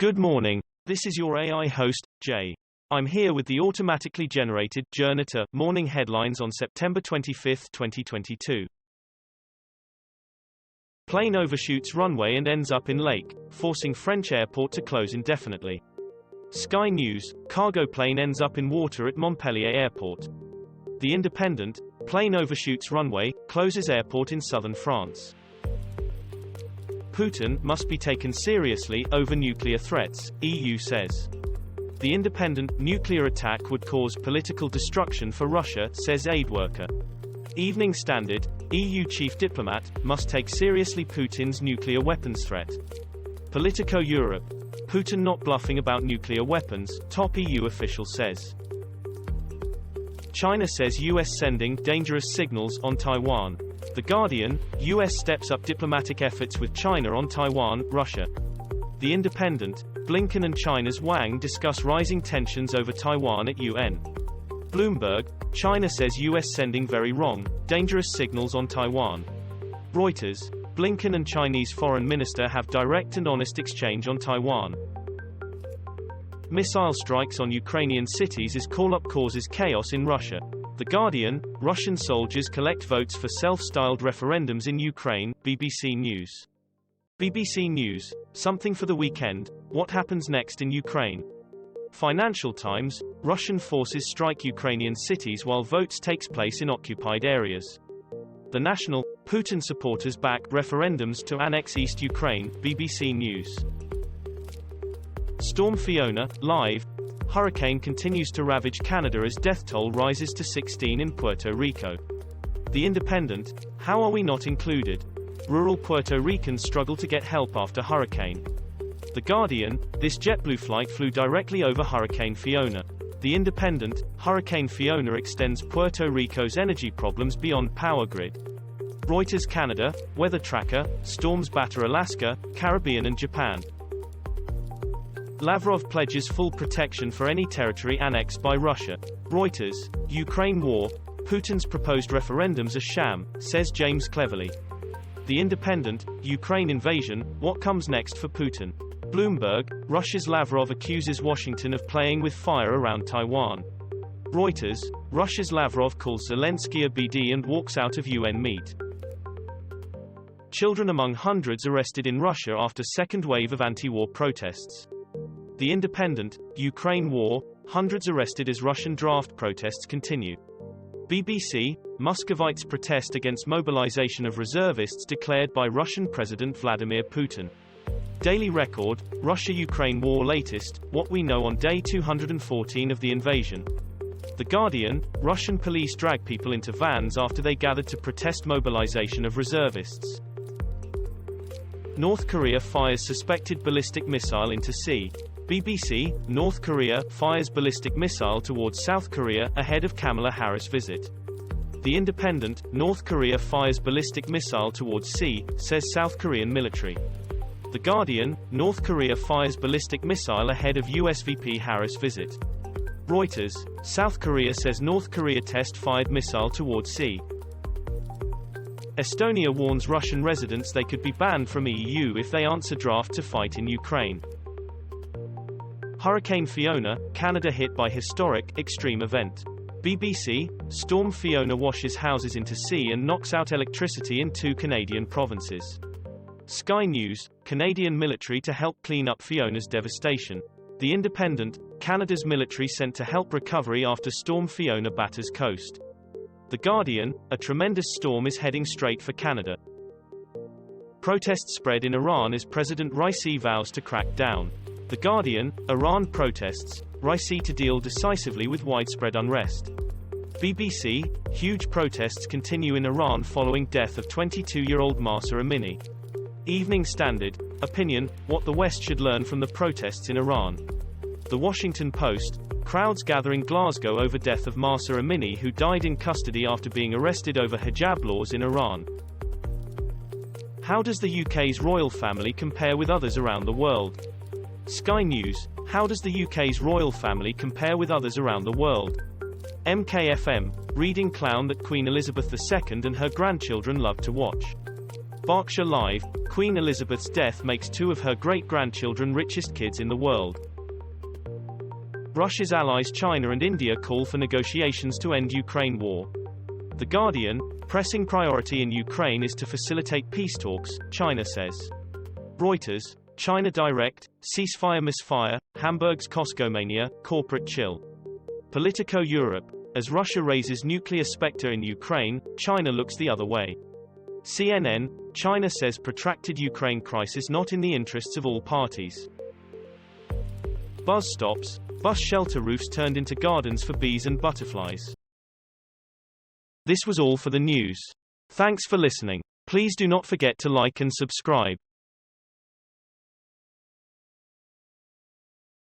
Good morning. This is your AI host, Jay. I'm here with the automatically generated Journato morning headlines on September 25, 2022. Plane overshoots runway and ends up in lake, forcing French airport to close indefinitely. Sky News: cargo plane ends up in water at Montpellier Airport. The Independent: plane overshoots runway, closes airport in southern France. Putin must be taken seriously over nuclear threats, EU says. The Independent: nuclear attack would cause political destruction for Russia, says aid worker. Evening Standard: EU chief diplomat must take seriously Putin's nuclear weapons threat. Politico Europe: Putin not bluffing about nuclear weapons, top EU official says. China says US sending dangerous signals on Taiwan. The Guardian: US steps up diplomatic efforts with China on Taiwan, Russia. The Independent: Blinken and China's Wang discuss rising tensions over Taiwan at UN. Bloomberg: China says US sending very wrong, dangerous signals on Taiwan. Reuters: Blinken and Chinese foreign minister have direct and honest exchange on Taiwan. Missile strikes on Ukrainian cities as call-up causes chaos in Russia. The Guardian: Russian soldiers collect votes for self-styled referendums in Ukraine, BBC News. BBC News: something for the weekend, what happens next in Ukraine? Financial Times: Russian forces strike Ukrainian cities while votes takes place in occupied areas. The National: Putin supporters back referendums to annex East Ukraine, BBC News. Storm Fiona, live: hurricane continues to ravage Canada as death toll rises to 16 in Puerto Rico. The Independent: how are we not included? Rural Puerto Ricans struggle to get help after hurricane. The Guardian: this JetBlue flight flew directly over Hurricane Fiona. The Independent: Hurricane Fiona extends Puerto Rico's energy problems beyond power grid. Reuters Canada: weather tracker, storms batter Alaska, Caribbean and Japan. Lavrov pledges full protection for any territory annexed by Russia. Reuters: Ukraine war: Putin's proposed referendums a sham, says James Cleverly. The Independent: Ukraine invasion, what comes next for Putin? Bloomberg: Russia's Lavrov accuses Washington of playing with fire around Taiwan. Reuters: Russia's Lavrov calls Zelensky a BD and walks out of UN meet. Children among hundreds arrested in Russia after second wave of anti-war protests. The Independent: Ukraine war, hundreds arrested as Russian draft protests continue. BBC: Muscovites protest against mobilization of reservists declared by Russian President Vladimir Putin. Daily Record: Russia-Ukraine war latest, what we know on day 214 of the invasion. The Guardian: Russian police drag people into vans after they gathered to protest mobilization of reservists. North Korea fires suspected ballistic missile into sea. BBC: North Korea fires ballistic missile towards South Korea ahead of Kamala Harris visit. The Independent: North Korea fires ballistic missile towards sea, says South Korean military. The Guardian: North Korea fires ballistic missile ahead of US VP Harris visit. Reuters: South Korea says North Korea test fired missile towards sea. Estonia warns Russian residents they could be banned from EU if they answer draft to fight in Ukraine. Hurricane Fiona, Canada hit by historic, extreme event. BBC: Storm Fiona washes houses into sea and knocks out electricity in 2 Canadian provinces. Sky News: Canadian military to help clean up Fiona's devastation. The Independent: Canada's military sent to help recovery after Storm Fiona batters coast. The Guardian: a tremendous storm is heading straight for Canada. Protests spread in Iran as President Raisi vows to crack down. The Guardian: Iran protests, Raisi to deal decisively with widespread unrest. BBC: huge protests continue in Iran following death of 22-year-old Mahsa Amini. Evening Standard: opinion, what the West should learn from the protests in Iran. The Washington Post: crowds gather in Glasgow over death of Mahsa Amini who died in custody after being arrested over hijab laws in Iran. How does the UK's royal family compare with others around the world? Sky News: how does the UK's royal family compare with others around the world? MKFM: reading clown that Queen Elizabeth II and her grandchildren love to watch. Berkshire Live, Queen Elizabeth's death makes 2 of her great-grandchildren richest kids in the world. Russia's allies China and India call for negotiations to end Ukraine war. The Guardian, pressing priority in Ukraine is to facilitate peace talks, China says. Reuters, China direct, ceasefire misfire, Hamburg's Costco mania, corporate chill. Politico Europe, as Russia raises nuclear specter in Ukraine, China looks the other way. CNN, China says protracted Ukraine crisis not in the interests of all parties. Buzz stops, bus shelter roofs turned into gardens for bees and butterflies. This was all for the news. Thanks for listening. Please do not forget to like and subscribe.